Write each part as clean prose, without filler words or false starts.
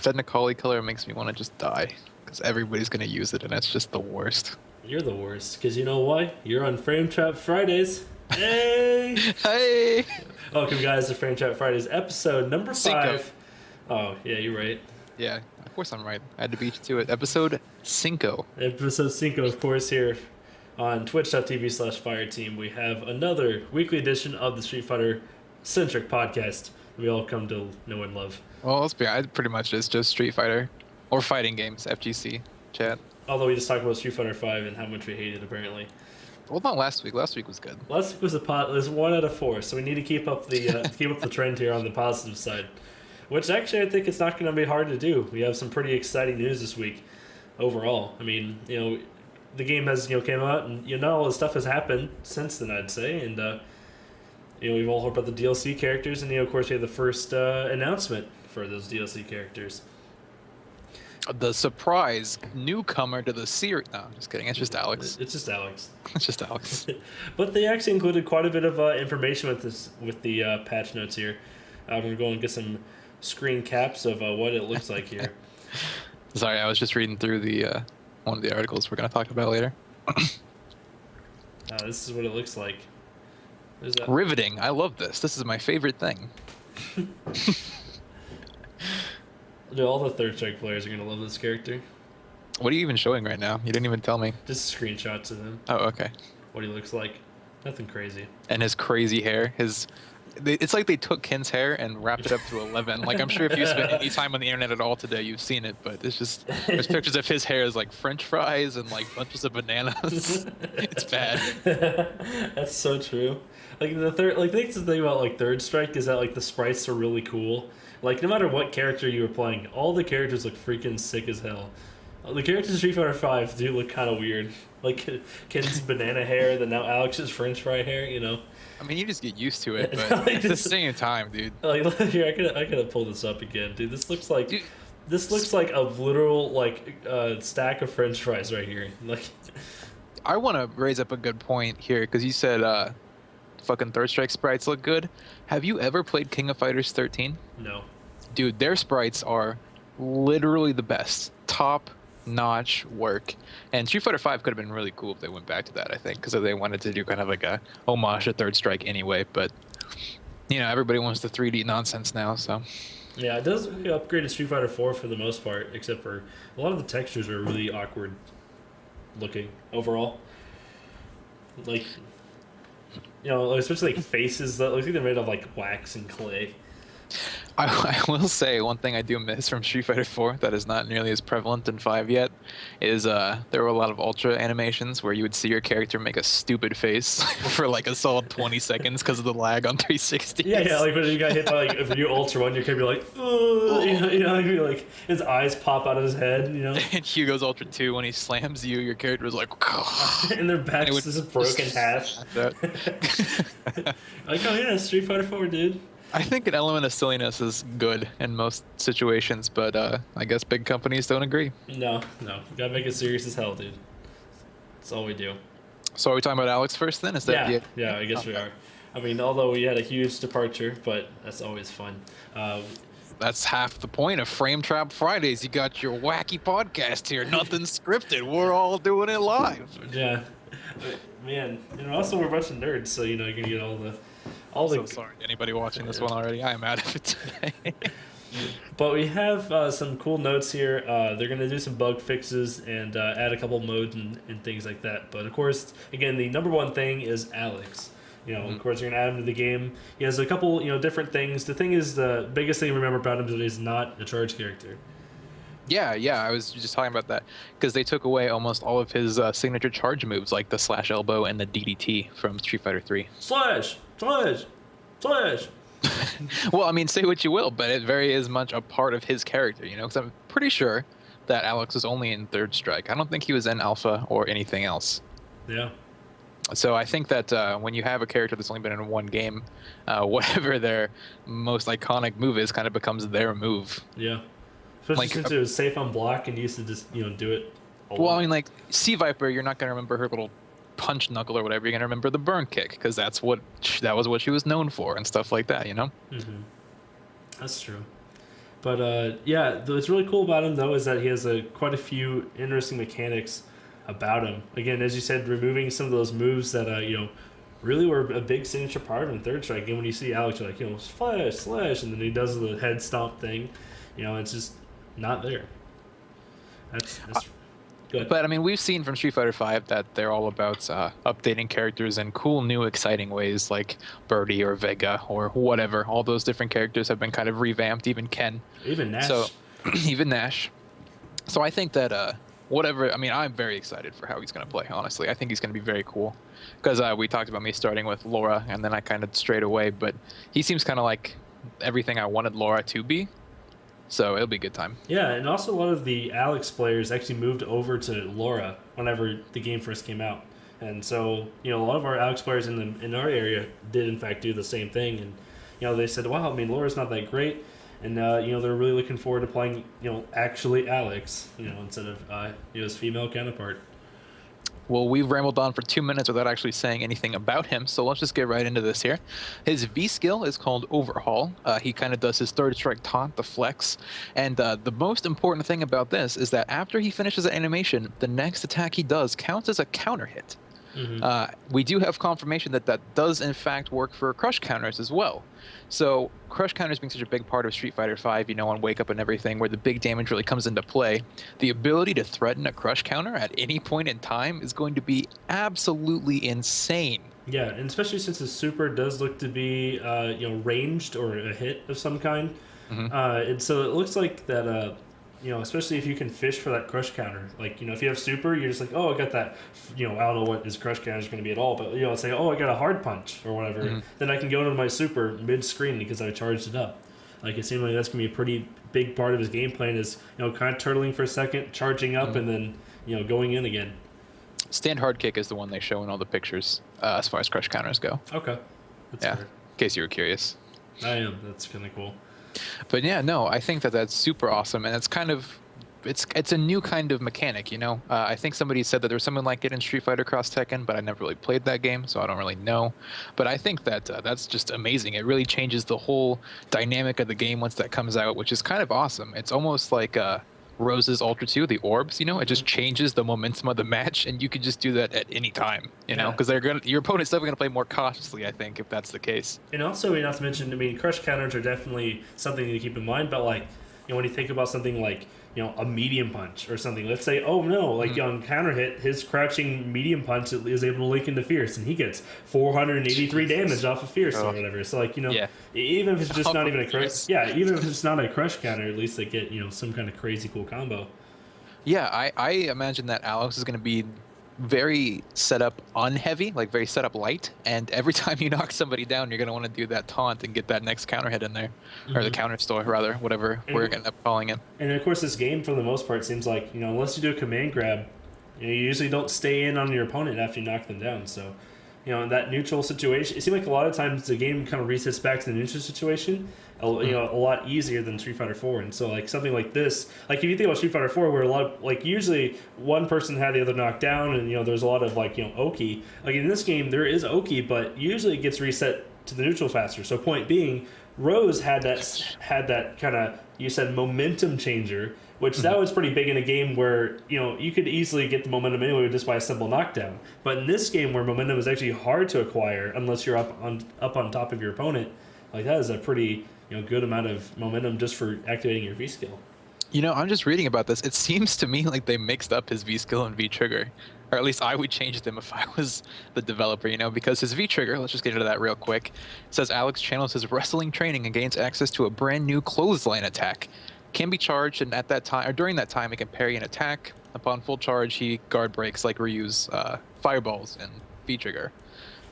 Technically color makes me want to just die because everybody's gonna use it, and it's just the worst. You're the worst, because you know why? You're on Frametrap Fridays. Hey! Hey! Welcome, guys, to Frametrap Fridays, episode number 5. Cinco. Oh, yeah, you're right. Yeah, of course I'm right. I had to beat you to it. Episode Cinco. Episode 5, of course, here on twitch.tv/fireteam. We have another weekly edition of the Street Fighter-centric podcast we all come to know and love. Well, let's be honest, pretty much it's just Street Fighter or fighting games, FGC, chat. Although we just talked about Street Fighter 5 and how much we hate it, apparently. Well, not last week. Last week was good. Last week was it was 1 out of 4, so we need to keep up the trend here on the positive side. Which actually I think it's not going to be hard to do. We have some pretty exciting news this week overall. I mean, the game has came out, and not all this stuff has happened since then, I'd say, and we've all heard about the DLC characters, and of course we have the first announcement for those DLC characters. The surprise newcomer to the series. No, I'm just kidding. It's just Alex. It's just Alex. It's just Alex. But they actually included quite a bit of information with the patch notes here. I'm going to go and get some screen caps of what it looks like here. Sorry, I was just reading through the one of the articles we're going to talk about later. This is what it looks like. Riveting. I love this. This is my favorite thing. Dude, all the Third Strike players are going to love this character. What are you even showing right now? You didn't even tell me. Just screenshots of him. Oh, okay. What he looks like. Nothing crazy. And his crazy hair. It's like they took Ken's hair and wrapped it up to 11. Like, I'm sure if you spent any time on the internet at all today, you've seen it. But it's just, there's pictures of his hair as like French fries and like bunches of bananas. It's bad. That's so true. Like the thing about like Third Strike is that like the sprites are really cool. Like no matter what character you were playing, all the characters look freaking sick as hell. The characters in Street Fighter 5 do look kind of weird. Like Ken's banana hair, then now Alex's French fry hair. I mean, you just get used to it, but at the same time, dude. Like here, I could pull this up again, dude. This looks like a literal stack of French fries right here. Like, I want to raise up a good point here because you said fucking Third Strike sprites look good. Have you ever played King of Fighters 13? No. Dude, their sprites are literally the best. Top-notch work. And Street Fighter 5 could have been really cool if they went back to that, I think, because they wanted to do kind of like a homage to Third Strike anyway. But, everybody wants the 3D nonsense now, so... Yeah, it does upgrade to Street Fighter 4 for the most part, except for a lot of the textures are really awkward looking overall. Like, especially like faces that look like they're made of like wax and clay. I will say one thing I do miss from Street Fighter 4 that is not nearly as prevalent in 5 yet is there were a lot of Ultra animations where you would see your character make a stupid face for like a solid 20 seconds because of the lag on 360. Yeah, like when you got hit by like if you Ultra 1, your character be like, like his eyes pop out of his head, And Hugo's Ultra 2, when he slams you, your character is like... and their back is just broken half. Like, oh yeah, Street Fighter 4, dude. I think an element of silliness is good in most situations, but I guess big companies don't agree. No. You gotta make it serious as hell, dude. That's all we do. So are we talking about Alex first then? Is that Yeah, I guess we are. I mean, although we had a huge departure, but that's always fun. That's half the point of Frametrap Fridays. You got your wacky podcast here. Nothing scripted. We're all doing it live. Yeah. Man, also we're a bunch of nerds, so you're gonna get all the... So sorry to anybody watching this one already. I am out of it today. But we have some cool notes here. They're going to do some bug fixes and add a couple modes and things like that. But of course, again, the number one thing is Alex. Of course, you're going to add him to the game. He has a couple, different things. The thing is, the biggest thing to remember about him is that he's not a charge character. Yeah, I was just talking about that because they took away almost all of his signature charge moves, like the slash elbow and the DDT from Street Fighter 3. Slash! Well, I mean, say what you will, but it very is much a part of his character, because I'm pretty sure that Alex was only in Third Strike. I don't think he was in Alpha or anything else. Yeah. So I think that when you have a character that's only been in one game, whatever their most iconic move is kind of becomes their move. Yeah. Especially since it was safe on block and used to just, do it. Well, I mean, like, Sea Viper, you're not going to remember her little punch knuckle or whatever. You're going to remember the burn kick because that was what she was known for and stuff like that, Mm-hmm. That's true. But yeah, what's really cool about him though is that he has quite a few interesting mechanics about him. Again, as you said, removing some of those moves that really were a big signature part of him in Third Strike. And when you see Alex, you're like, flash, slash, and then he does the head stomp thing. It's just not there. That's good. But I mean, we've seen from Street Fighter V that they're all about updating characters in cool, new, exciting ways, like Birdie or Vega or whatever. All those different characters have been kind of revamped. Even Ken. Even Nash. So, even Nash. So I think that whatever. I mean, I'm very excited for how he's going to play. Honestly, I think he's going to be very cool. Because we talked about me starting with Laura, and then I kind of strayed away. But he seems kind of like everything I wanted Laura to be. So it'll be a good time. Yeah, and also a lot of the Alex players actually moved over to Laura whenever the game first came out. And so, a lot of our Alex players in our area did in fact do the same thing. And, they said, wow, I mean, Laura's not that great. And, they're really looking forward to playing, actually Alex, instead of his female counterpart. Well, we've rambled on for 2 minutes without actually saying anything about him, so let's just get right into this here. His V skill is called Overhaul. He kind of does his third strike taunt, the flex, and the most important thing about this is that after he finishes the animation, the next attack he does counts as a counter hit. Mm-hmm. We do have confirmation that does in fact work for crush counters as well. So crush counters being such a big part of Street Fighter V, on Wake Up and everything, where the big damage really comes into play, the ability to threaten a crush counter at any point in time is going to be absolutely insane. Yeah, and especially since his super does look to be ranged or a hit of some kind. Mm-hmm. And so it looks like that especially if you can fish for that crush counter. Like, if you have super, you're just like, oh, I got that, I don't know what his crush counter is going to be at all, but, say, oh, I got a hard punch or whatever, mm-hmm. Then I can go into my super mid-screen because I charged it up. Like, it seems like that's going to be a pretty big part of his game plan is, kind of turtling for a second, charging up, mm-hmm. and then, going in again. Stand hard kick is the one they show in all the pictures as far as crush counters go. Okay. That's fair. In case you were curious. I am. That's kind of cool. But yeah, no, I think that's super awesome, and it's kind of it's a new kind of mechanic, I think somebody said that there was something like it in Street Fighter Cross Tekken, but I never really played that game, so I don't really know. But I think that that's just amazing. It really changes the whole dynamic of the game once that comes out, which is kind of awesome. It's almost like Rose's Ultra 2, the orbs, it just changes the momentum of the match, and you can just do that at any time, because your opponent's definitely going to play more cautiously, I think, if that's the case. And also, not to mention, crush counters are definitely something to keep in mind, but when you think about something like, a medium punch or something, let's say, oh no, like on counter hit, his crouching medium punch is able to link into Fierce, and he gets 483 damage off of Fierce or whatever. So even if it's just not even a crush, even if it's not a crush counter, at least they get some kind of crazy cool combo. Yeah, I imagine that Alex is going to be very setup unheavy, like very setup light, and every time you knock somebody down, you're going to want to do that taunt and get that next counter hit in there, mm-hmm. or the counter store rather, whatever we're going to end up calling it. And of course, this game for the most part seems like unless you do a command grab, you usually don't stay in on your opponent after you knock them down. So in that neutral situation, it seems like a lot of times the game kind of resets back to the neutral situation, a lot easier than Street Fighter 4. And so something like this, if you think about Street Fighter 4, where a lot of, usually one person had the other knocked down, and there's a lot of Oki. In this game there is Oki, but usually it gets reset to the neutral faster. So point being, Rose had that kind of, you said, momentum changer, which that was pretty big in a game where you could easily get the momentum anyway just by a simple knockdown. But in this game where momentum is actually hard to acquire unless you're up on top of your opponent, that is a pretty good amount of momentum just for activating your V skill. I'm just reading about this. It seems to me like they mixed up his V skill and V trigger, or at least I would change them if I was the developer, because his V trigger, let's just get into that real quick, says Alex channels his wrestling training and gains access to a brand new clothesline attack. Can be charged, and at that time, or during that time, he can parry an attack. Upon full charge, he guard breaks like Ryu's fireballs and V trigger.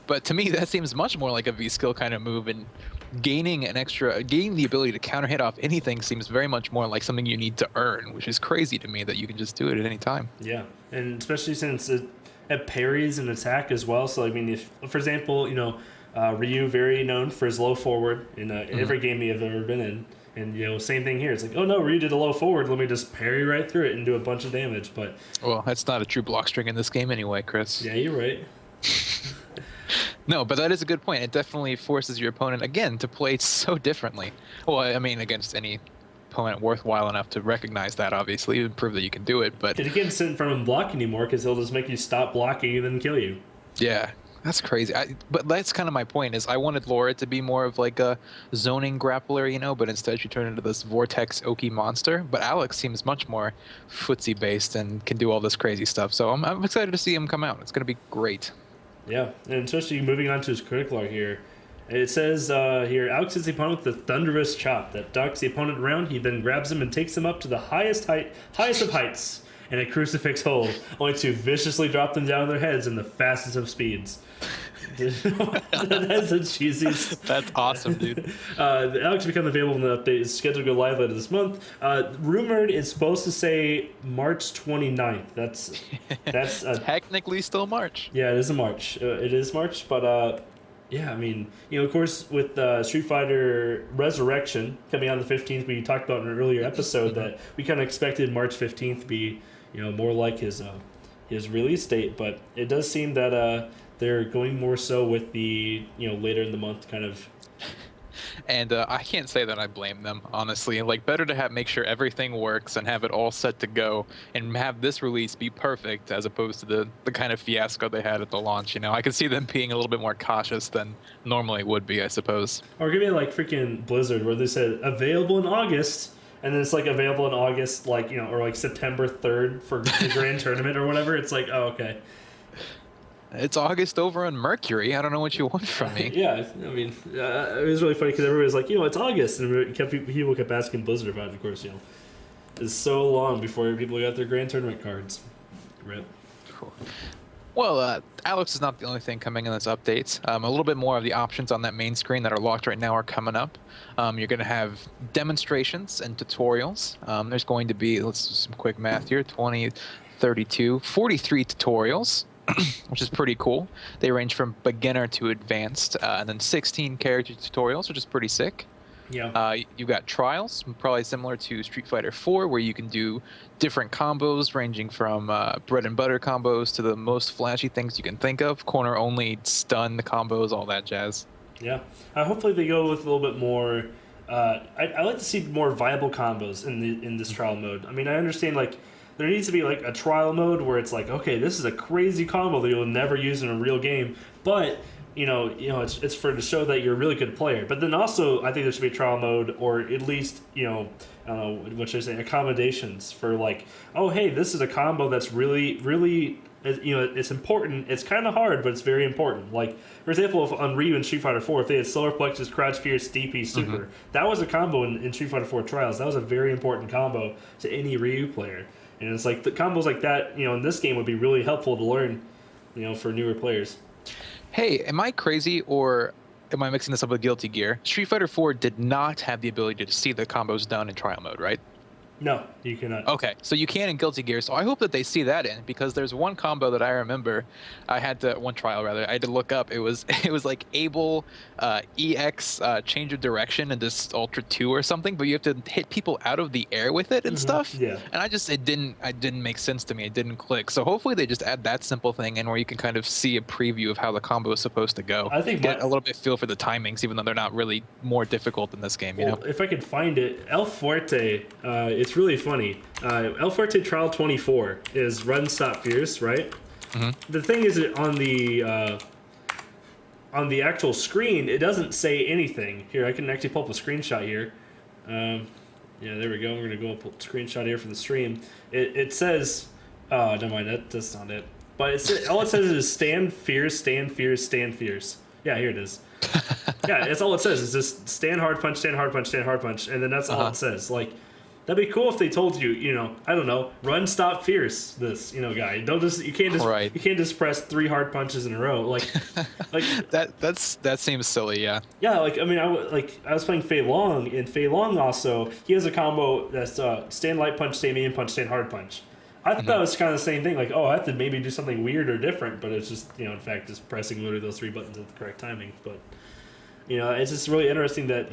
But to me, that seems much more like a V skill kind of move, and gaining the ability to counter hit off anything seems very much more like something you need to earn, which is crazy to me that you can just do it at any time. Yeah, and especially since it parries an attack as well. So if, for example, Ryu, very known for his low forward in every game you've ever been in. And, same thing here. It's like, oh, no, Ryu did a low forward. Let me just parry right through it and do a bunch of damage. But well, that's not a true block string in this game anyway, Chris. Yeah, you're right. No, but that is a good point. It definitely forces your opponent, again, to play so differently. Well, against any opponent worthwhile enough to recognize that, obviously, and prove that you can do it. But And you can't sit in front of him and block anymore because he'll just make you stop blocking and then kill you. yeah, that's crazy. But that's kind of my point. Is I wanted Laura to be more of like a zoning grappler, but instead she turned into this vortex oaky monster. But Alex seems much more footsie based and can do all this crazy stuff. So I'm excited to see him come out. It's going to be great. Yeah, and especially moving on to his critical art here. It says here, Alex hits the opponent with the thunderous chop that knocks the opponent around. He then grabs him and takes him up to the highest of heights, in a crucifix hold, only to viciously drop them down on their heads in the fastest of speeds. That's the cheesiest. That's awesome, dude. Alex become available in the update. Is scheduled to go live later this month. Rumored it's supposed to say March 29th. That's Technically still March. Yeah, it is a March. It is March, but yeah, I mean, of course, with Street Fighter Resurrection coming out on the 15th, we talked about in an earlier episode that we kind of expected March 15th to be, more like his release date, but it does seem that they're going more so with the, later in the month kind of. And I can't say that I blame them, honestly. Like, better to make sure everything works and have it all set to go and have this release be perfect as opposed to the kind of fiasco they had at the launch. I could see them being a little bit more cautious than normally would be, I suppose. Or give me like freaking Blizzard where they said available in August, and then it's like available in August, like, or like September 3rd for the grand tournament or whatever. It's like, oh, okay. It's August over on Mercury. I don't know what you want from me. Yeah, I mean, it was really funny because everybody was like, it's August, and people kept asking Blizzard about it. Of course, it's so long before people got their grand tournament cards. Rip. Cool. Well, Alex is not the only thing coming in this update. A little bit more of the options on that main screen that are locked right now are coming up. You're going to have demonstrations and tutorials. There's going to be, let's do some quick math here, 20, 32, 43 tutorials. Which is pretty cool. They range from beginner to advanced, and then 16 character tutorials, which is pretty sick. Yeah. You've got trials, probably similar to Street Fighter 4, where you can do different combos ranging from bread and butter combos to the most flashy things you can think of, corner only, stun combos, all that jazz. Yeah. Hopefully they go with a little bit more. I like to see more viable combos in this trial mode. I mean, I understand like. There needs to be like a trial mode where it's like, okay, this is a crazy combo that you'll never use in a real game, but it's to show that you're a really good player. But then also, I think there should be a trial mode, or at least I don't know what should I say, accommodations for like, oh hey, this is a combo that's really, really, it's important. It's kind of hard, but it's very important. Like for example, if on Ryu in Street Fighter 4, if they had Solar Plexus, Crouch Fierce, DP, Super, that was a combo in Street Fighter 4 Trials. That was a very important combo to any Ryu player. And it's like the combos like that, in this game would be really helpful to learn, for newer players. Hey, am I crazy or am I mixing this up with Guilty Gear? Street Fighter 4 did not have the ability to see the combos done in trial mode, right? No, you cannot. Okay, so you can in Guilty Gear, so I hope that they see that in, because there's one combo that I remember one trial rather, I had to look up. It was like Able EX change of direction in this Ultra 2 or something, but you have to hit people out of the air with it and stuff. Yeah. And it didn't make sense to me. It didn't click. So hopefully they just add that simple thing in where you can kind of see a preview of how the combo is supposed to go. I think get a little bit feel for the timings, even though they're not really more difficult in this game, If I could find it, El Fuerte, it's really funny. El Fuerte Trial 24 is Run Stop Fierce, right? The thing is, on the actual screen, it doesn't say anything. Here, I can actually pull up a screenshot here. Yeah, there we go. We're gonna go up a screenshot here for the stream. It says, oh, never mind. That's not it. But all it says is stand fierce, stand fierce, stand fierce. Yeah, here it is. Yeah, that's all it says. It's just stand hard punch, stand hard punch, stand hard punch, and then that's all it says. Like. That'd be cool if they told you, I don't know, run, stop, fierce. This, guy. You can't just press 3 hard punches in a row. Like that seems silly. Yeah. Yeah. Like I mean, I was playing Fei Long, and Fei Long also he has a combo that's stand light punch, stand medium punch, stand hard punch. I thought that was kind of the same thing. Like, oh, I have to maybe do something weird or different, but it's just in fact just pressing literally those 3 buttons at the correct timing. But it's just really interesting that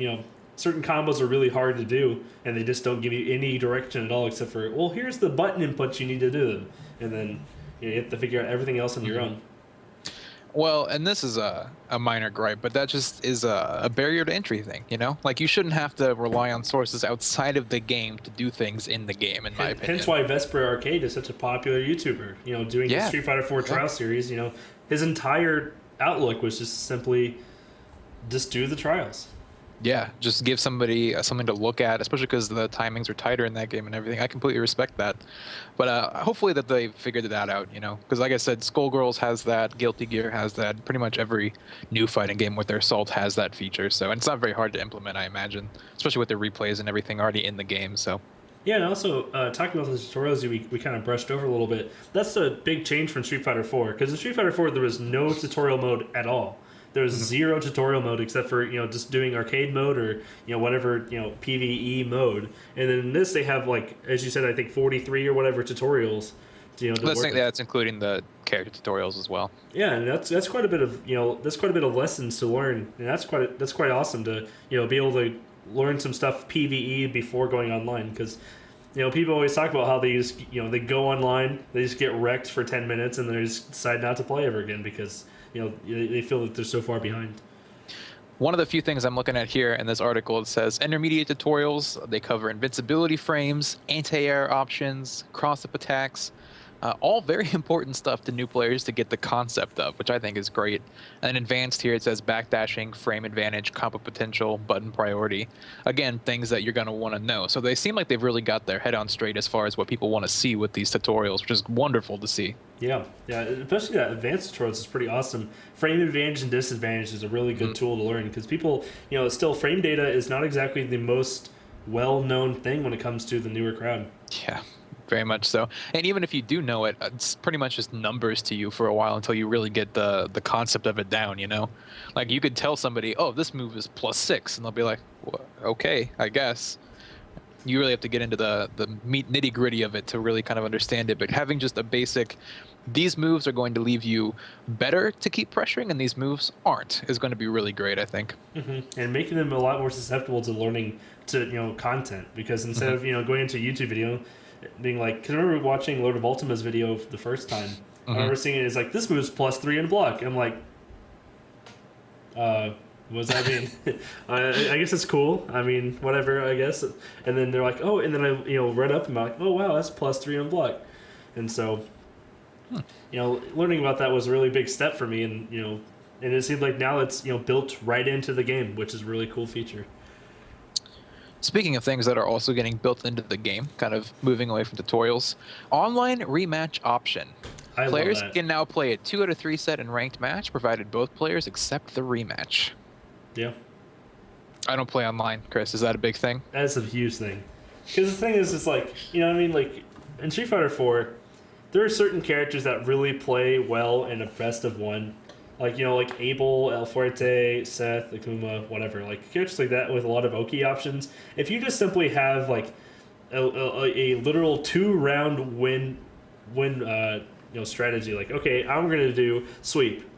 certain combos are really hard to do, and they just don't give you any direction at all except for, well, here's the button inputs you need to do them, and then you have to figure out everything else on your own. Well, and this is a minor gripe, but that just is a barrier to entry thing, you know? Like, you shouldn't have to rely on sources outside of the game to do things in the game, in my Hence opinion. why Vesper Arcade is such a popular YouTuber. You know, doing his Yeah, Street Fighter 4 yeah. trial series. You know, his entire outlook was just simply just do the trials. Yeah, just give somebody something to look at, especially because the timings are tighter in that game and everything. I completely respect that. But hopefully that they figured that out, you know? Because like I said, Skullgirls has that, Guilty Gear has that, pretty much every new fighting game with their Assault has that feature. So, and it's not very hard to implement, I imagine, especially with the replays and everything already in the game. So, Yeah, and also talking about the tutorials we kind of brushed over a little bit. That's a big change from Street Fighter 4 because in Street Fighter 4 there was no tutorial mode at all. There was zero tutorial mode except for just doing arcade mode or whatever PVE mode. And then in this they have like as you said I think 43 or whatever tutorials. To work with. that's including the character tutorials as well. Yeah, and that's quite a bit of that's quite a bit of lessons to learn, and that's quite awesome to be able to learn some stuff PVE before going online because people always talk about how they just they go online, they just get wrecked for 10 minutes and they just decide not to play ever again because they feel that they're so far behind. One of the few things I'm looking at here in this article, it says intermediate tutorials. They cover invincibility frames, anti-air options, cross-up attacks, all very important stuff to new players to get the concept of, which I think is great. And advanced here, it says backdashing, frame advantage, combo potential, button priority. Again, things that you're going to want to know. So they seem like they've really got their head on straight as far as what people want to see with these tutorials, which is wonderful to see. Yeah, especially that advanced tutorials is pretty awesome. Frame advantage and disadvantage is a really good tool to learn because people, still frame data is not exactly the most well-known thing when it comes to the newer crowd. Yeah, very much so. And even if you do know it, it's pretty much just numbers to you for a while until you really get the concept of it down, Like, you could tell somebody, oh, this move is +6, and they'll be like, well, okay, I guess. You really have to get into the nitty-gritty of it to really kind of understand it. But having just a basic, these moves are going to leave you better to keep pressuring, and these moves aren't, is going to be really great, I think. And making them a lot more susceptible to learning to content because instead of going into a YouTube video being like, because I remember watching Lord of Ultima's video the first time. I remember seeing it as like, this move's +3 in block. I'm like, what does that mean? I guess it's cool. I mean, whatever, I guess. And then they're like, oh, and then I read up and I'm like, oh wow, that's +3 on block. And so, learning about that was a really big step for me. And and it seems like now it's built right into the game, which is a really cool feature. Speaking of things that are also getting built into the game, kind of moving away from tutorials, online rematch option. Players can now play a 2 out of 3 set in ranked match, provided both players accept the rematch. Yeah. I don't play online, Chris. Is that a big thing? That's a huge thing. Because the thing is, it's like, like, in Street Fighter 4, there are certain characters that really play well in a best of one. Like, like Abel, El Fuerte, Seth, Akuma, whatever. Like, characters like that with a lot of Oki options. If you just simply have, like, a literal 2-round win strategy, like, okay, I'm going to do sweep.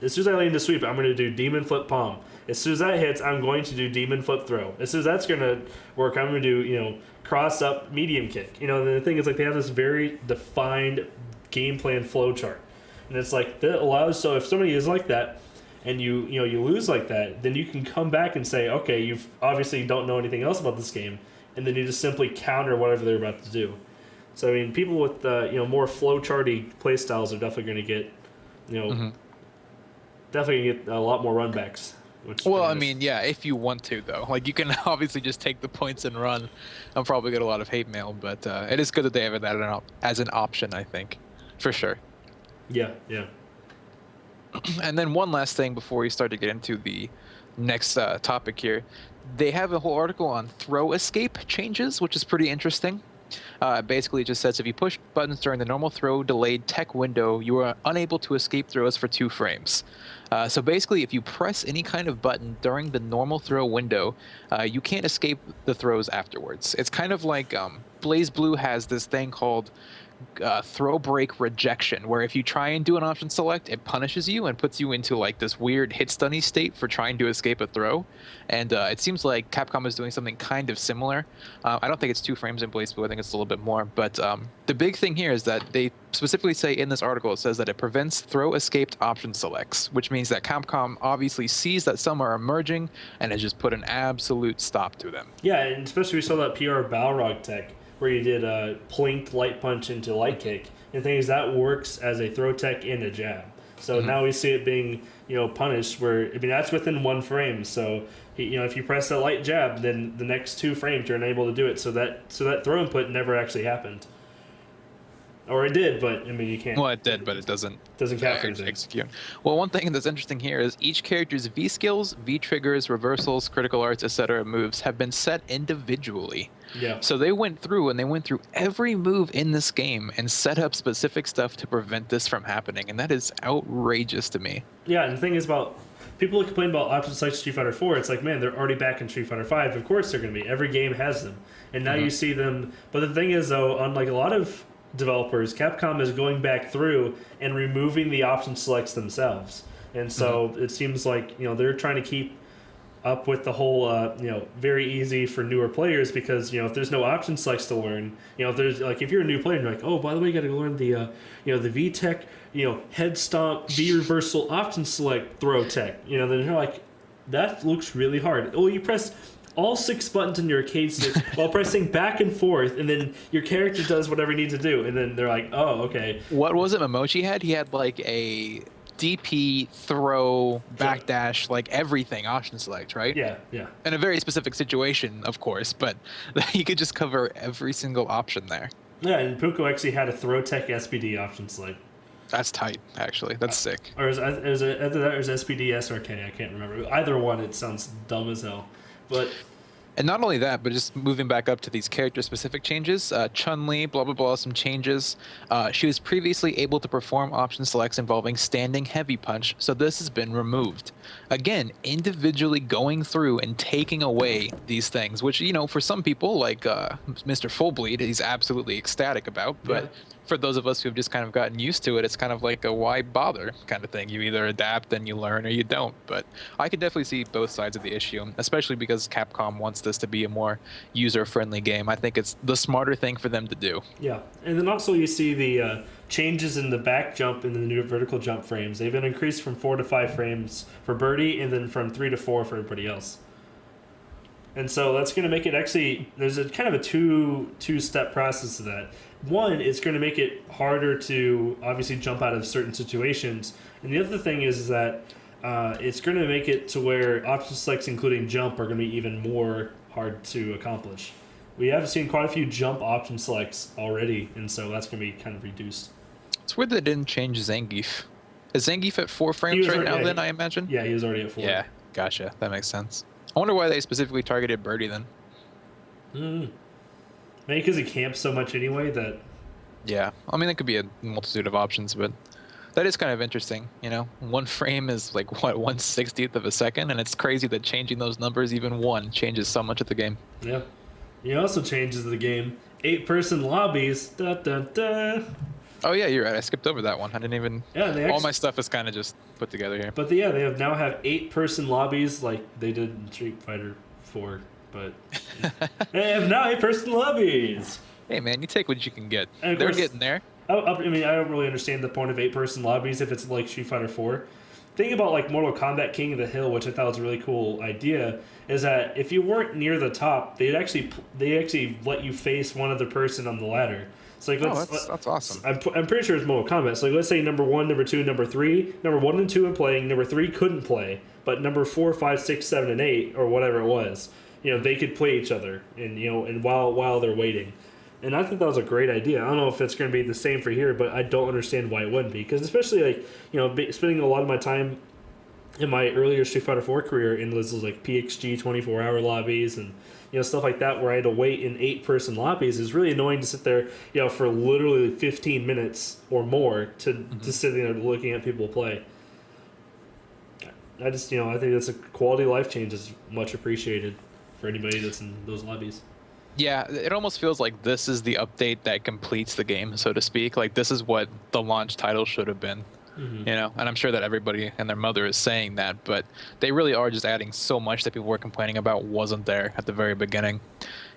As soon as I land into sweep, I'm going to do demon flip palm. As soon as that hits, I'm going to do demon flip throw. As soon as that's going to work, I'm going to do, cross up medium kick. The thing is, like, they have this very defined game plan flow chart. And it's like, that allows, so if somebody is like that, and you lose like that, then you can come back and say, okay, you obviously don't know anything else about this game, and then you just simply counter whatever they're about to do. So, I mean, people with, more flowcharty play styles are definitely going to get, definitely going to get a lot more runbacks. Well, I mean, yeah, if you want to, though. Like, you can obviously just take the points and run. I'll probably get a lot of hate mail, but it is good that they have that as an option, I think, for sure. Yeah. And then one last thing before we start to get into the next topic here. They have a whole article on throw escape changes, which is pretty interesting. Basically, it just says if you push buttons during the normal throw delayed tech window, you are unable to escape throws for 2 frames. So basically, if you press any kind of button during the normal throw window, you can't escape the throws afterwards. It's kind of like BlazBlue has this thing called throw break rejection, where if you try and do an option select, it punishes you and puts you into like this weird hit stunny state for trying to escape a throw. And it seems like Capcom is doing something kind of similar. I don't think it's 2 frames in BlazBlue. I think it's a little bit more. But the big thing here is that they specifically say in this article, it says that it prevents throw escaped option selects, which means that Capcom obviously sees that some are emerging and has just put an absolute stop to them. Yeah, and especially we saw that PR Balrog tech where you did a plinked light punch into light kick. And the thing is, that works as a throw tech and a jab. So now we see it being, punished where, I mean, that's within 1 frame. So, if you press that light jab, then the next 2 frames you're unable to do it. So that throw input never actually happened. Or it did, but I mean, you can't. Well, it did, but it doesn't count for anything. Execute. Well, one thing that's interesting here is each character's V skills, V triggers, reversals, critical arts, etc. moves have been set individually. Yeah. So they went through every move in this game and set up specific stuff to prevent this from happening, and that is outrageous to me. Yeah, and the thing is about people who complain about options like Street Fighter 4, it's like, man, they're already back in Street Fighter 5. Of course they're going to be. Every game has them. And now you see them. But the thing is, though, unlike a lot of developers, Capcom is going back through and removing the option selects themselves. And so it seems like, they're trying to keep up with the whole, very easy for newer players because, if there's no option selects to learn, if there's like, if you're a new player and you're like, oh, by the way, you got to learn the, the V tech, head stomp, V reversal, option select, throw tech, then you're like, that looks really hard. Oh, you press all 6 buttons in your arcade stick while pressing back and forth, and then your character does whatever he needs to do, and then they're like, oh, okay. What was it Momochi had? He had like a DP, throw, backdash, like everything option select, right? Yeah. In a very specific situation, of course, but he could just cover every single option there. Yeah, and Puko actually had a throw tech SPD option select. That's tight, actually. That's sick. Or either that or SPD SRK, I can't remember. Either one, it sounds dumb as hell. And not only that, but just moving back up to these character-specific changes, Chun-Li, blah, blah, blah, some changes. She was previously able to perform option selects involving standing heavy punch, so this has been removed. Again, individually going through and taking away these things, which, for some people, like Mr. Fullbleed, he's absolutely ecstatic about, but for those of us who've just kind of gotten used to it, it's kind of like a why bother kind of thing. You either adapt and you learn or you don't. But I could definitely see both sides of the issue, especially because Capcom wants this to be a more user-friendly game. I think it's the smarter thing for them to do. Yeah, and then also you see the changes in the back jump and the new vertical jump frames. They've been increased from 4 to 5 frames for Birdie and then from 3 to 4 for everybody else. And so that's going to make it actually, there's a kind of a two-step process to that. One, it's going to make it harder to obviously jump out of certain situations. And the other thing is that it's going to make it to where option selects, including jump, are going to be even more hard to accomplish. We have seen quite a few jump option selects already, and so that's going to be kind of reduced. It's weird they didn't change Zangief. Is Zangief at 4 frames right now then, I imagine? Yeah, he was already at 4. Yeah, gotcha. That makes sense. I wonder why they specifically targeted Birdie then. Maybe because he camps so much anyway that... Yeah, I mean, it could be a multitude of options, but that is kind of interesting, 1 frame is like, what, 1/60th of a second? And it's crazy that changing those numbers, even 1, changes so much of the game. Yeah. It also changes the game. 8-person lobbies. Da, da, da. Oh, yeah, you're right. I skipped over that one. I didn't even... Yeah, all my stuff is kind of just put together here. But they now have 8-person lobbies like they did in Street Fighter 4. But they have now 8-person lobbies. Hey, man, you take what you can get. They're getting there. I mean, I don't really understand the point of 8-person lobbies if it's like Street Fighter 4. Thing about like Mortal Kombat King of the Hill, which I thought was a really cool idea, is that if you weren't near the top, they actually let you face one other person on the ladder. So like, that's awesome. I'm pretty sure it's Mortal Kombat. So like, let's say number 1, number 2, number 3. Number 1 and 2 are playing. Number 3 couldn't play, but number 4, 5, 6, 7, and 8, or whatever it was, they could play each other, and while they're waiting. And I think that was a great idea. I don't know if it's going to be the same for here, but I don't understand why it wouldn't be. Because especially like, spending a lot of my time in my earlier Street Fighter 4 career in those like PXG 24-hour lobbies and stuff like that where I had to wait in 8-person lobbies is really annoying to sit there for literally 15 minutes or more to sit there looking at people play. I just I think that's a quality of life change is much appreciated for anybody that's in those lobbies. Yeah, it almost feels like this is the update that completes the game, so to speak. Like, this is what the launch title should have been, and I'm sure that everybody and their mother is saying that, but they really are just adding so much that people were complaining about wasn't there at the very beginning.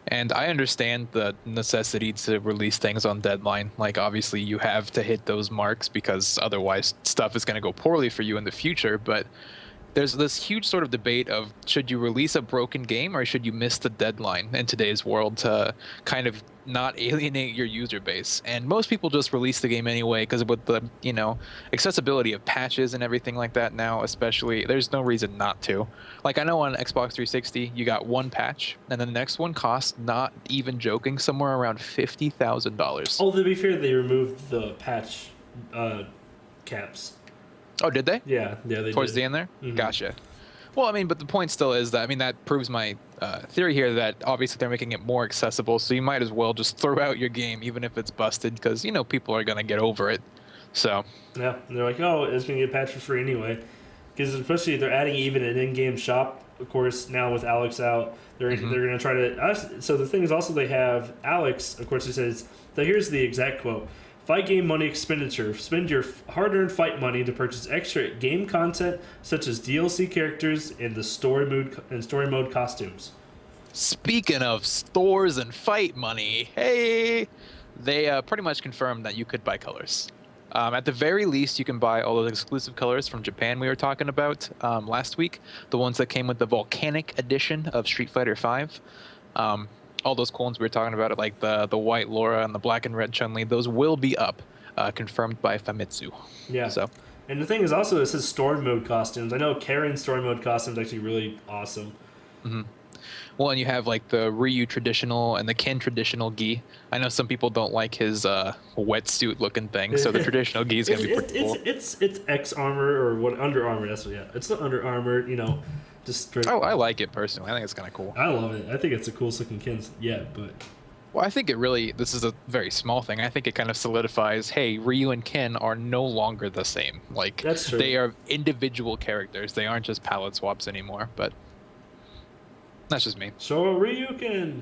And I understand the necessity to release things on deadline. Like, obviously, you have to hit those marks because otherwise stuff is going to go poorly for you in the future. But there's this huge sort of debate of should you release a broken game or should you miss the deadline in today's world to kind of not alienate your user base. And most people just release the game anyway because with the, accessibility of patches and everything like that now, especially, there's no reason not to. Like, I know on Xbox 360 you got one patch and then the next one costs, not even joking, somewhere around $50,000. Oh, to be fair, they removed the patch caps. Oh, did they? Yeah, they Towards did. the end there? Mhm. Gotcha. Well, I mean, but the point still is that, I mean, that proves my theory here that obviously they're making it more accessible, so you might as well just throw out your game, even if it's busted, because, people are going to get over it. So, Yeah, and they're like, oh, it's going to get patched for free anyway. Because especially they're adding even an in-game shop, of course, now with Alex out. They're going to try to... So the thing is also they have Alex, of course, he says... So here's the exact quote. Fight game money expenditure. Spend your hard-earned fight money to purchase extra game content such as DLC characters and the story mode costumes. speaking of stores and fight money, hey, they pretty much confirmed that you could buy colors. At the very least, you can buy all those exclusive colors from Japan we were talking about last week. The ones that came with the Volcanic edition of Street Fighter V. All those cool ones we were talking about, like the white Laura and the black and red Chun-Li, those will be up, confirmed by Famitsu. Yeah. So, And the thing is also, it says story mode costumes. I know Karen's story mode costume is actually really awesome. well, and you have like the Ryu traditional and the Ken traditional gi. I know some people don't like his wetsuit looking thing, so the traditional gi is gonna be pretty cool. It's X armor or what Under Armor. That's what. Yeah, it's the Under Armor. Just straight. Oh, I like it personally. I think it's kind of cool. I love it. I think it's the coolest looking Ken yet. But Well, I think it really, this is a very small thing. I think it kind of solidifies, hey, Ryu and Ken are no longer the same. Like, That's true. they are individual characters. They aren't just palette swaps anymore, but that's just me. so Ryuken.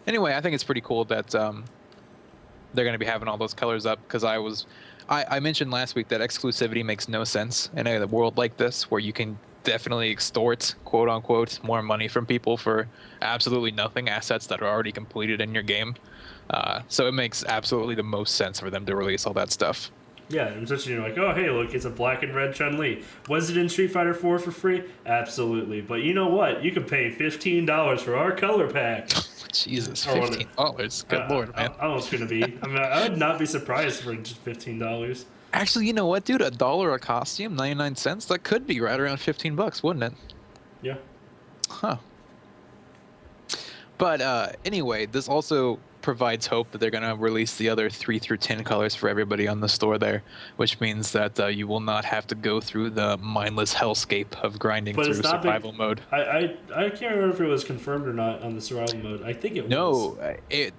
Anyway, I think it's pretty cool that they're going to be having all those colors up because I mentioned last week that exclusivity makes no sense in a world like this where you can definitely extort, quote unquote, more money from people for absolutely nothing, assets that are already completed in your game. So it makes absolutely the most sense for them to release all that stuff. Yeah, and especially you're like, oh hey, look, it's a black and red Chun-Li. Was it in Street Fighter 4 for free? Absolutely. But you know what? You can pay $15 for our color pack. Jesus, Or what- $15. Good lord, man. I don't know what it's gonna be. I mean, I would not be surprised for just $15. Actually, you know what, dude? $1 a costume, 99 cents. That could be right around $15, wouldn't it? Yeah. Huh. But anyway, this also provides hope that they're going to release the other 3 through 10 colors for everybody on the store there, which means that you will not have to go through the mindless hellscape of grinding But through it's not survival mode. I can't remember if it was confirmed or not on the survival mode. I think it was. No,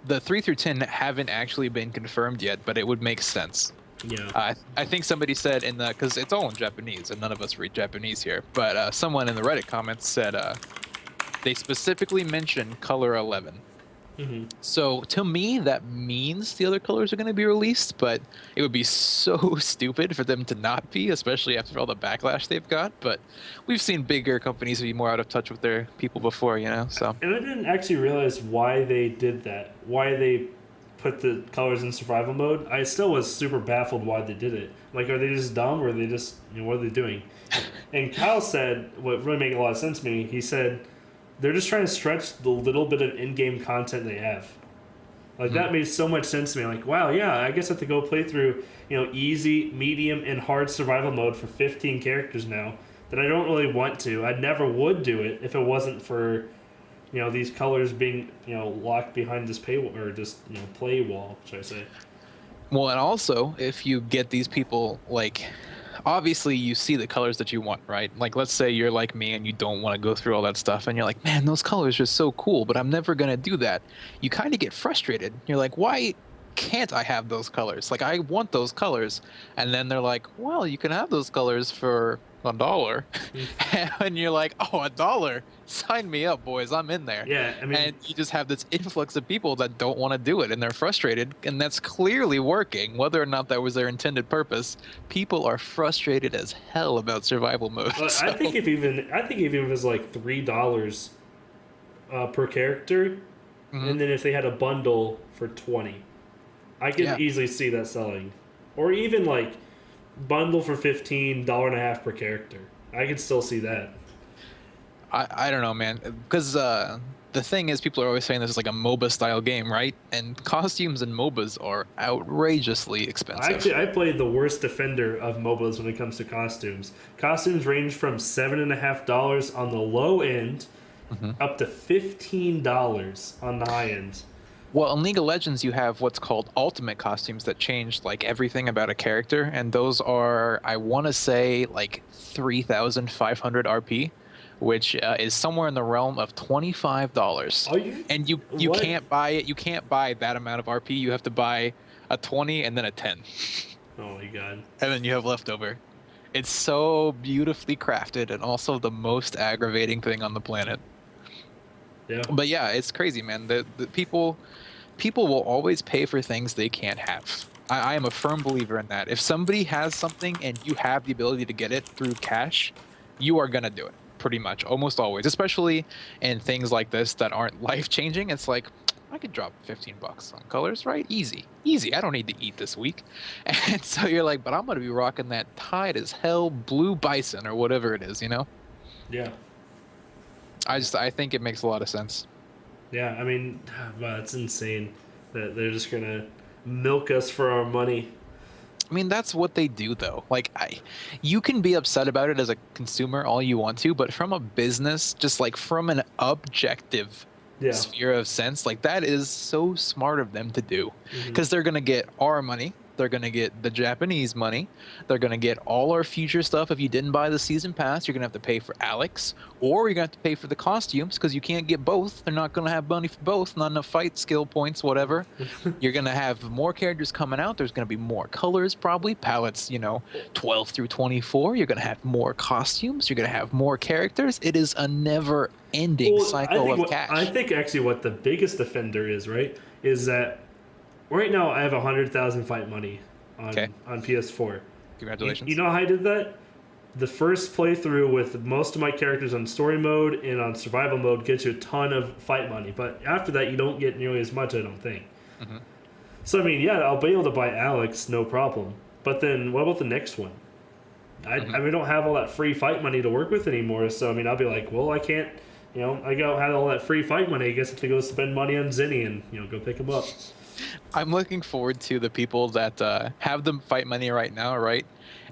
the 3 through 10 haven't actually been confirmed yet, but it would make sense. Yeah. I think somebody said in the, because it's all in Japanese and none of us read Japanese here, but someone in the Reddit comments said they specifically mentioned color 11. Mm-hmm. So to me, that means the other colors are going to be released, but it would be so stupid for them to not be, especially after all the backlash they've got. But we've seen bigger companies be more out of touch with their people before, So And I didn't actually realize why they did that. Why they put the colors in survival mode. I still was super baffled why they did it. Like, are they just dumb or are they just, what are they doing? And Kyle said, what really made a lot of sense to me, he said, they're just trying to stretch the little bit of in-game content they have. Like, that made so much sense to me. Like, wow, yeah, I guess I have to go play through, easy, medium, and hard survival mode for 15 characters now that I don't really want to. I never would do it if it wasn't for, these colors being, locked behind this paywall, or just, play wall, should I say. well, and also if you get these people, like, obviously you see the colors that you want, right? Like, let's say you're like me and you don't want to go through all that stuff and you're like, man, those colors are so cool, but I'm never going to do that. You kind of get frustrated. You're like, why can't I have those colors? Like, I want those colors. And then they're like, well, you can have those colors for $1. And you're like, oh, $1? Sign me up, boys. I'm in there. Yeah, I mean... And you just have this influx of people that don't want to do it, and they're frustrated, and that's clearly working, whether or not that was their intended purpose. People are frustrated as hell about survival mode. Well, so- I think if even if it's like $3 per character, Mhm. and then if they had a bundle for 20, I could Yeah. easily see that selling. Or even like bundle for $15 per character. I could still see that. I don't know, man. Because the thing is, people are always saying this is like a MOBA style game, right? And costumes in MOBAs are outrageously expensive. Actually, I played the worst defender of MOBAs when it comes to costumes. Costumes range from $7.50 on the low end Mhm. up to $15 on the high end. Well, in League of Legends, you have what's called ultimate costumes that change like everything about a character, and those are, I want to say, like 3,500 RP, which is somewhere in the realm of $25. Are you? And you What? can't buy it. You can't buy that amount of RP. You have to buy a 20 and then a 10, Oh my god. and then you have leftover. It's so beautifully crafted, and also the most aggravating thing on the planet. Yeah. But yeah, it's crazy, man. The people will always pay for things they can't have. I am a firm believer in that. If somebody has something and you have the ability to get it through cash, you are gonna do it. Pretty much, almost always. Especially in things like this that aren't life changing. It's like I could drop $15 on colors, right? Easy, easy. I don't need to eat this week, and so you're like, but I'm gonna be rocking that tight as hell blue bison or whatever it is, you know. Yeah. I think it makes a lot of sense. Yeah, I mean, wow, it's insane that they're just gonna milk us for our money. I mean, that's what they do, though. Like, you can be upset about it as a consumer all you want to, but from a business, just like from an objective Yeah. sphere of sense, like that is so smart of them to do, Mhm. because they're gonna get our money, they're gonna get the Japanese money, they're gonna get all our future stuff. If you didn't buy the season pass, you're gonna have to pay for Alex, or you're gonna have to pay for the costumes because you can't get both. They're not gonna have money for both, not enough fight skill points, whatever. You're gonna have more characters coming out. There's gonna be more colors, probably palettes. 12 through 24. You're gonna have more costumes. You're gonna have more characters. It is a never-ending Well, cycle of cash. I think actually what the biggest offender is, right, is that right now I have 100,000 fight money Okay. on PS4. Congratulations. You know how I did that? The first playthrough with most of my characters on story mode and on survival mode gets you a ton of fight money, but after that you don't get nearly as much, I don't think. Mhm. So I mean, yeah, I'll be able to buy Alex, no problem. But then what about the next one? I mean, don't have all that free fight money to work with anymore. So I mean, I'll be like, well, I can't. I don't have all that free fight money. I guess I have to go spend money on Zinni and go pick him up. I'm looking forward to the people that have the fight money right now, right?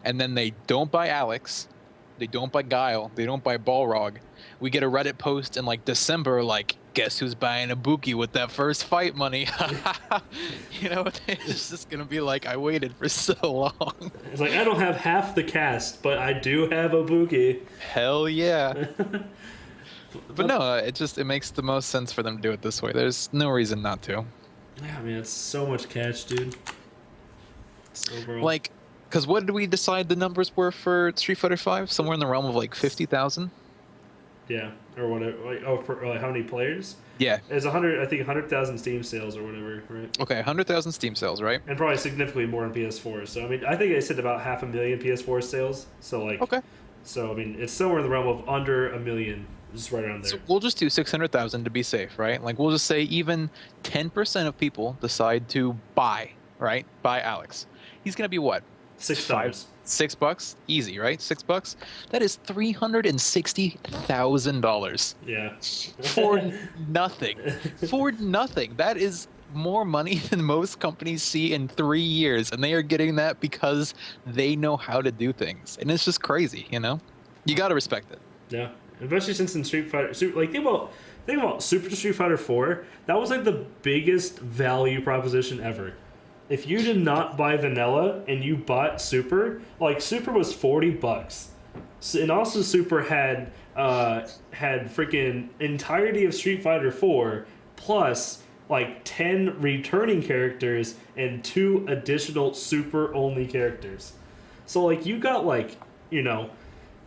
And then they don't buy Alex, they don't buy Guile, they don't buy Balrog. We get a Reddit post in like December, like, guess who's buying a Buki with that first fight money? It's just gonna be like, I waited for so long. It's like I don't have half the cast, but I do have a Buki. Hell yeah. But no, it makes the most sense for them to do it this way. There's no reason not to. Yeah, man, it's so much cash, dude. It's overall. Like, because what did we decide the numbers were for Street Fighter V? Somewhere in the realm of like 50,000? Yeah, or whatever. Like how many players? Yeah. It's 100. I think 100,000 Steam sales or whatever, right? Okay, 100,000 Steam sales, right? And probably significantly more on PS4. So I mean, I think I said about 500,000 PS4 sales. So like, Okay. So I mean, it's somewhere in the realm of under a million, just right around there. So we'll just do 600,000 to be safe, right? Like, we'll just say even 10% of people decide to buy, right? Buy Alex. He's going to be what? $6. $6? Easy, right? $6? That is $360,000 Yeah. for nothing. For nothing. That is more money than most companies see in 3 years, and they are getting that because they know how to do things. And it's just crazy, You got to respect it. Yeah, especially since in Street Fighter, think about Super Street Fighter 4. That was like the biggest value proposition ever. If you did not buy Vanilla and you bought Super, like Super was $40, and also Super had freaking entirety of Street Fighter 4 plus like 10 returning characters and 2 additional Super only characters. So like you got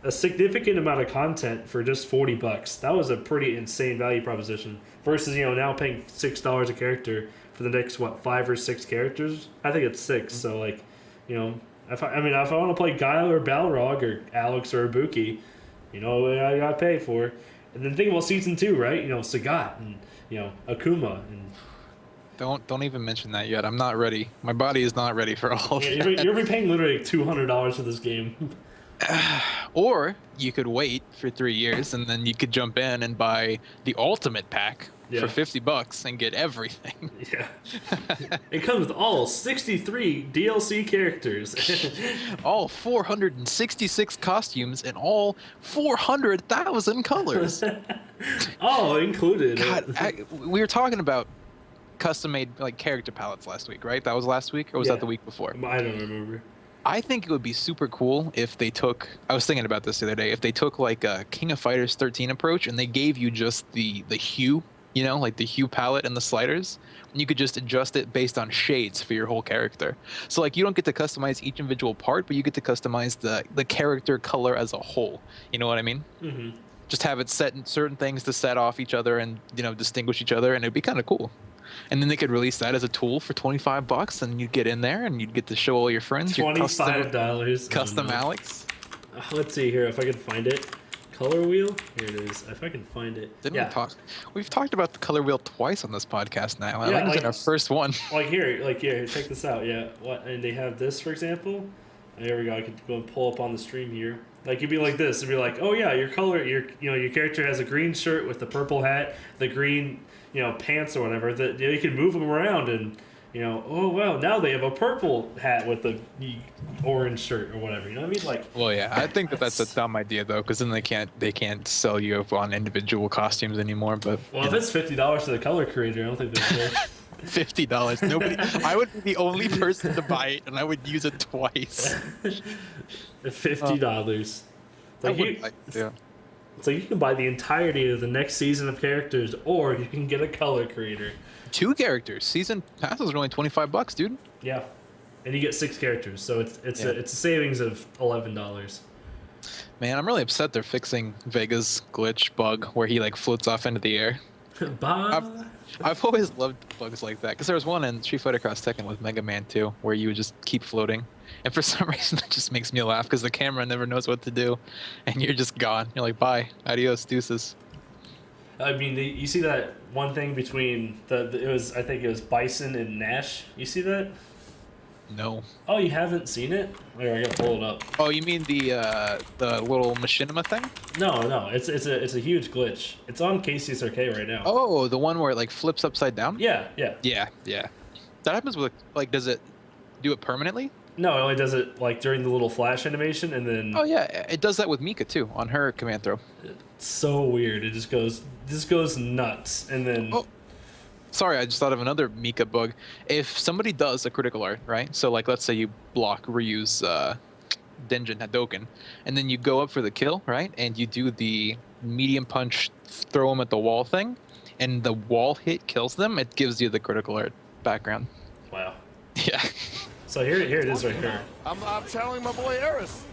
a significant amount of content for just $40. That was a pretty insane value proposition. Versus, now paying $6 a character for the next 5 or 6 characters. I think it's 6. So like, if I want to play Guile or Balrog or Alex or Ibuki, I gotta pay for. And then think about season 2, right? Sagat and Akuma and Don't even mention that yet. I'm not ready. My body is not ready for all of you're, that. you're paying literally $200 for this game. Or you could wait for 3 years and then you could jump in and buy the ultimate pack for $50 and get everything. Yeah. It comes with all 63 DLC characters. All 466 costumes and all 400,000 colors. All included. God, we were talking about custom-made like character palettes last week, right? That was last week, or was that the week before? I don't remember. I think it would be super cool if they took, I was thinking about this the other day, if they took like a King of Fighters 13 approach and they gave you just the hue, like the hue palette and the sliders, and you could just adjust it based on shades for your whole character. So like you don't get to customize each individual part, but you get to customize the character color as a whole. You know what I mean? Mm-hmm. Just have it set in certain things to set off each other and, distinguish each other, and it'd be kind of cool. And then they could release that as a tool for $25, and you'd get in there and you'd get to show all your friends $25. Custom Alex. Let's see here if I can find it. Color wheel. Here it is. If I can find it. We've talked about the color wheel twice on this podcast now. I think it's in our first one. Here, check this out. Yeah. And they have this, for example. There we go. I could go and pull up on the stream here. Like it'd be like this. It'd be like, oh yeah, your color, your character has a green shirt with the purple hat, the green pants or whatever. That you can move them around and oh well, now they have a purple hat with the orange shirt or whatever. You know what I mean? Like, well, yeah, I think that's a dumb idea though, because then they can't sell you on individual costumes anymore. But if it's $50 to the color creator, I don't think they care. $50. Nobody. I would be the only person to buy it, and I would use it twice. $50. So you can buy the entirety of the next season of characters, or you can get a color creator. 2 characters. Season passes are only $25, dude. Yeah, and you get 6 characters, so it's a savings of $11. Man, I'm really upset they're fixing Vega's glitch bug where he like floats off into the air. I've always loved bugs like that, because there was one in Street Fighter Cross Tekken with Mega Man 2 where you would just keep floating, and for some reason that just makes me laugh because the camera never knows what to do, and you're just gone. You're like, bye, adios, deuces. I mean, you see that one thing between I think it was Bison and Nash. You see that? No. Oh, you haven't seen it? Here, I gotta pull it up. Oh, you mean the little machinima thing? No, it's a huge glitch. It's on KCSRK right now. Oh, the one where it like flips upside down? Yeah. That happens with like, does it do it permanently? No, it only does it like during the little flash animation, and then. Oh yeah, it does that with Mika too on her command throw. It's so weird. It just goes nuts, and then. Oh. Sorry, I just thought of another Mika bug. If somebody does a critical art, right? So like, let's say you block Ryu's Denjin Hadoken, and then you go up for the kill, right? And you do the medium punch, throw them at the wall thing, and the wall hit kills them, it gives you the critical art background. Wow. Yeah. So here it is right here. I'm telling my boy Eris.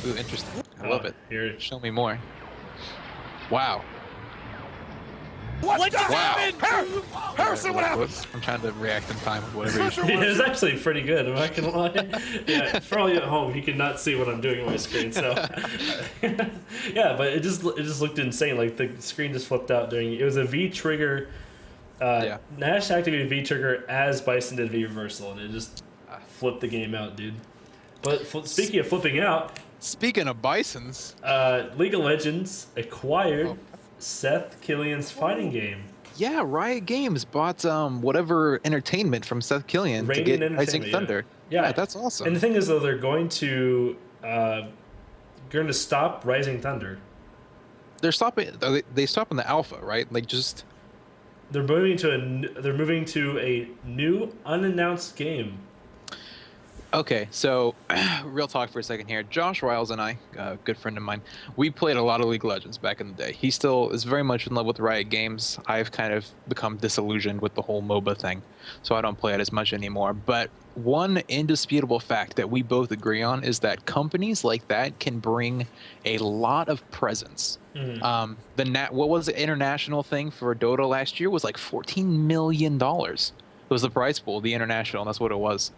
Ooh, interesting. I love it. Here. Show me more. Wow. What happened? Harrison, what happened? I'm trying to react in time with whatever It was actually pretty good, I'm not gonna lie. Yeah, for all you at home, you cannot see what I'm doing on my screen, so yeah, but it just looked insane. Like the screen just flipped out during it was a V trigger. Nash activated V trigger as Bison did V reversal, and it just flipped the game out, dude. But speaking of flipping out, speaking of Bisons, League of Legends acquired Seth Killian's fighting game. Yeah, Riot Games bought whatever entertainment from Seth Killian to get Rising Thunder. Yeah, that's awesome. And the thing is, though, they're going to stop Rising Thunder. They're stopping. They stop in the alpha, right? Like just. They're moving to a new unannounced game. Okay, so real talk for a second here. Josh Riles and I, a good friend of mine, we played a lot of League of Legends back in the day. He still is very much in love with Riot Games. I've kind of become disillusioned with the whole MOBA thing, so I don't play it as much anymore. But one indisputable fact that we both agree on is that companies like that can bring a lot of presence. Mm-hmm. What was the international thing for Dota last year was like $14 million. It was the prize pool, the international, and that's what it was.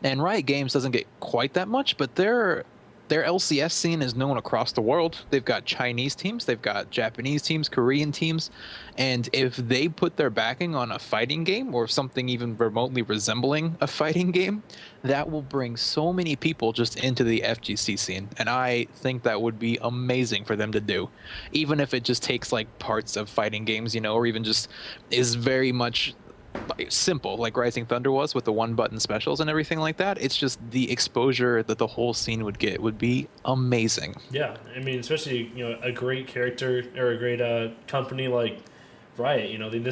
And Riot Games doesn't get quite that much, but they're their LCS scene is known across the world. They've got Chinese teams, they've got Japanese teams, Korean teams, and if they put their backing on a fighting game or something even remotely resembling a fighting game, that will bring so many people just into the FGC scene. And I think that would be amazing for them to do, even if it just takes like parts of fighting games, or even just is very much like simple, like Rising Thunder was with the one button specials and everything like that. It's just the exposure that the whole scene would get would be amazing. Yeah, I mean, especially a great character or a great company like Riot.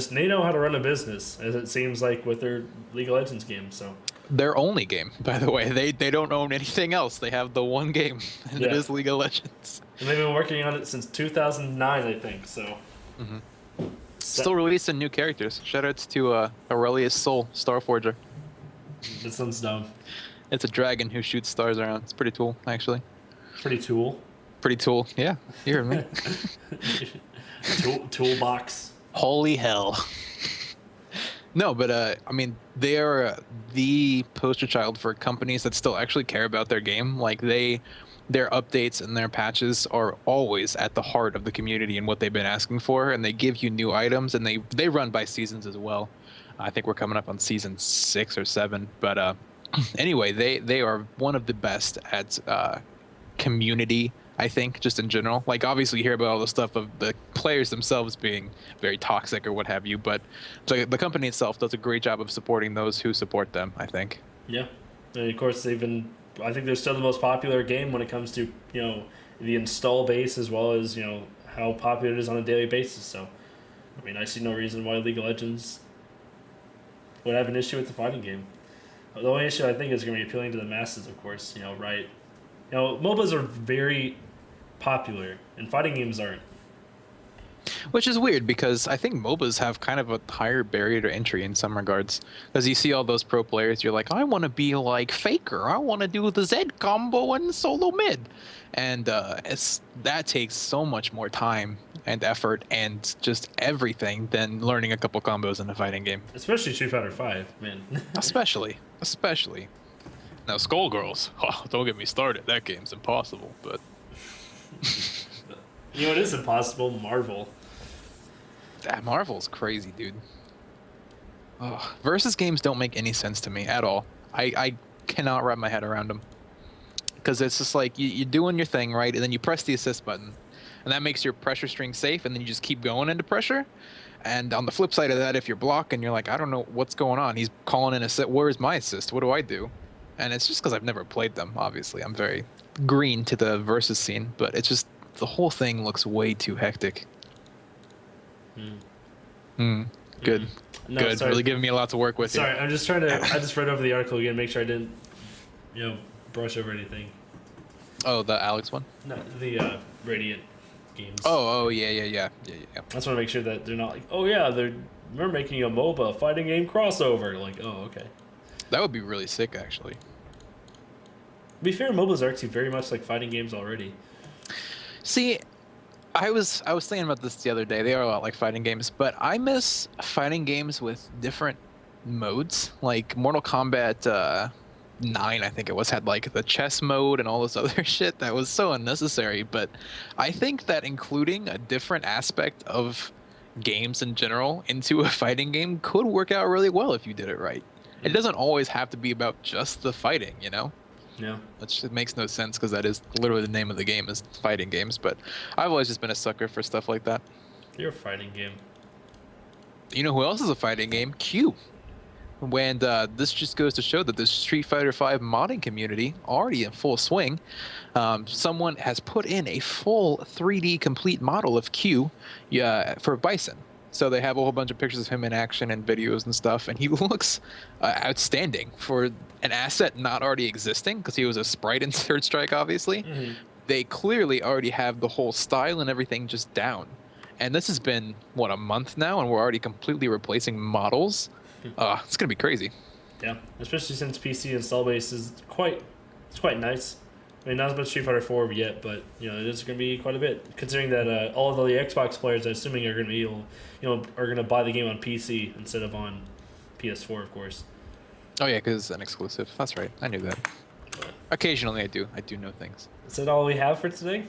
They know how to run a business, as it seems like with their League of Legends game. So Their only game, by the way, they don't own anything else. They have the one game, and it is League of Legends. And they've been working on it since 2009, I think. So. Mm-hmm. Still releasing new characters. Shoutouts to Aurelius Soul, Starforger. This one's dumb. It's a dragon who shoots stars around. It's pretty cool, actually. Pretty tool. Pretty cool. Yeah, you heard me. Toolbox. Holy hell. No, but I mean, they are the poster child for companies that still actually care about their game. Like their updates and their patches are always at the heart of the community and what they've been asking for, and they give you new items, and they run by seasons as well. I think we're coming up on season 6 or 7, but anyway, they are one of the best at community, I think, just in general. Like, obviously you hear about all the stuff of the players themselves being very toxic or what have you, but the company itself does a great job of supporting those who support them, I think. Yeah, and of course I think they're still the most popular game when it comes to the install base, as well as how popular it is on a daily basis. So, I mean, I see no reason why League of Legends would have an issue with the fighting game. The only issue I think is going to be appealing to the masses, of course. Right? MOBAs are very popular, and fighting games aren't. Which is weird, because I think MOBAs have kind of a higher barrier to entry in some regards. Because you see all those pro players, you're like, I want to be like Faker. I want to do the Z combo and solo mid. And that takes so much more time and effort and just everything than learning a couple combos in a fighting game. Especially Street Fighter 5, man. Especially. Now, Skullgirls, don't get me started. That game's impossible, but... It is impossible. Marvel. Marvel's crazy, dude. Versus games don't make any sense to me at all. I cannot wrap my head around them. Because it's just like, you're doing your thing, right? And then you press the assist button. And that makes your pressure string safe, and then you just keep going into pressure. And on the flip side of that, if you're blocking, you're like, I don't know what's going on. He's calling in assist. Where's my assist? What do I do? And it's just because I've never played them, obviously. I'm very green to the versus scene, but it's just... the whole thing looks way too hectic. Good. No, Good. sorry. Really giving me a lot to work with Sorry, here. I'm just trying to. I just read over the article again, make sure I didn't, brush over anything. Oh, the Alex one? No, the Radiant games. Oh, yeah. I just want to make sure that they're not like, oh yeah, we're making a MOBA fighting game crossover. Like, oh okay. That would be really sick, actually. To be fair, MOBAs are actually very much like fighting games already. See, I was thinking about this the other day. They are a lot like fighting games, but I miss fighting games with different modes. Like Mortal Kombat 9, I think it was, had like the chess mode and all this other shit that was so unnecessary. But I think that including a different aspect of games in general into a fighting game could work out really well if you did it right. It doesn't always have to be about just the fighting, Yeah. Which it makes no sense, because that is literally the name of the game, is fighting games. But I've always just been a sucker for stuff like that. You're a fighting game. You know who else is a fighting game? Q. When this just goes to show that the Street Fighter V modding community already in full swing. Someone has put in a full 3D complete model of Q for Bison. So they have a whole bunch of pictures of him in action and videos and stuff, and he looks outstanding for an asset not already existing, because he was a sprite in Third Strike, obviously. Mm-hmm. They clearly already have the whole style and everything just down. And this has been, a month now, and we're already completely replacing models. It's going to be crazy. Yeah, especially since PC install base is quite nice. I mean, not as much Street Fighter 4 yet, but it is going to be quite a bit. Considering that all of the Xbox players, I'm assuming, are going to be are going to buy the game on PC instead of on PS4, of course. Oh yeah, because it's an exclusive. That's right. I knew that. Occasionally, I do. I do know things. Is that all we have for today?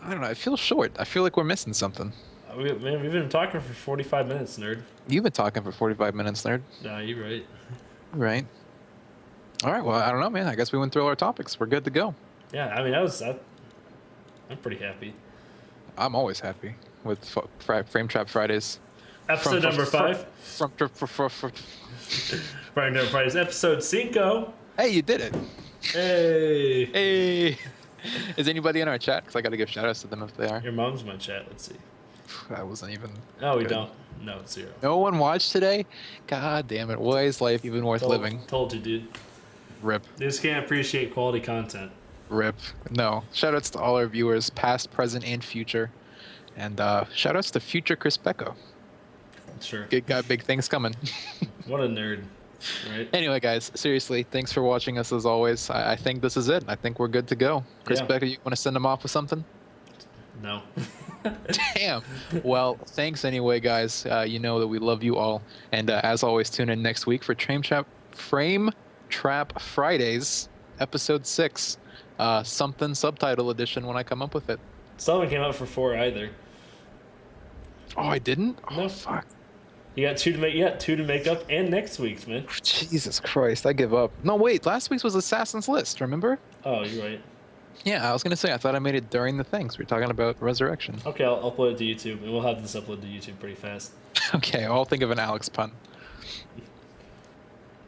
I don't know. I feel short. I feel like we're missing something. We've been talking for 45 minutes, nerd. You've been talking for 45 minutes, nerd. No, you're right. Right. All right. Well, I don't know, man. I guess we went through all our topics. We're good to go. Yeah, I mean, I'm pretty happy. I'm always happy with Frametrap Fridays. Episode number 5. Frametrap Fridays, episode 5. Hey, you did it. Hey. Hey. Is anybody in our chat? Because I got to give shout outs to them if they are. Your mom's my chat. Let's see. I wasn't even. No, we good. don't. No, it's 0. No one watched today? God damn it. Why is life even worth living? Told you, dude. Rip. They just can't appreciate quality content. Rip. No. Shout outs to all our viewers, past, present, and future. And shout outs to future Chris Becco. Sure. Got big things coming. What a nerd. Right? Anyway, guys, seriously, thanks for watching us as always. I think this is it. I think we're good to go. Chris Yeah. Becco, you want to send them off with something? No. Damn. Well, thanks anyway, guys. You know that we love you all. And as always, tune in next week for Frametrap Fridays, episode 6. Something subtitle edition when I come up with it. Someone came out for 4 either. Oh, I didn't? Oh, No. fuck. You got 2 to make. You got 2 to make up, and next week's, man. Jesus Christ, I give up. No, wait, last week's was Assassin's List, remember? Oh, you're right. Yeah, I was going to say, I thought I made it during the things. We were talking about Resurrection. Okay, I'll upload it to YouTube, and we'll have this upload to YouTube pretty fast. Okay, I'll think of an Alex pun.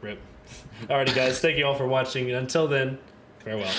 Rip. Alrighty, guys. Thank you all for watching, and until then, farewell.